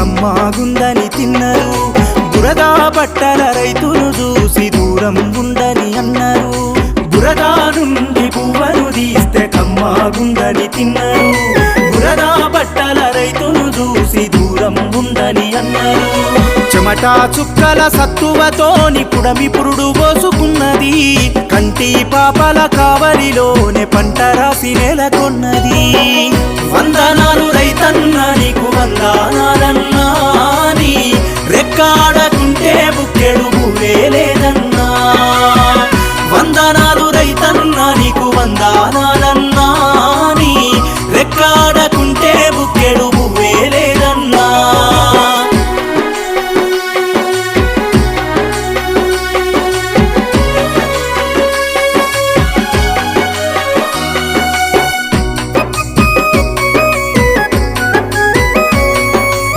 కమ్మాగుందని తిన్నరు బురదా బట్టల రైతును చూసి దూరం ఉందని అన్నారు బురదా నుండి పువ్వను తీస్తే కమ్మాగుందని తిన్నరు బురదా బట్టల రైతును చూసి దూరం ఉందని అన్నారు చెమటా చుక్కల సత్తువతోని పుడమి పురుడు పోసుకున్నది కంటి పాపల కావలిలోనే పంట రాసి నెలకొన్నది వందనాలు రైతన్న నీకు వందనాలన్నా నీ రెక్కాడకుంటే బుక్కెడు భూవే లేదన్నా వందనాలు రైతన్న నీకు వందనాలన్నా నీ రెక్కాడ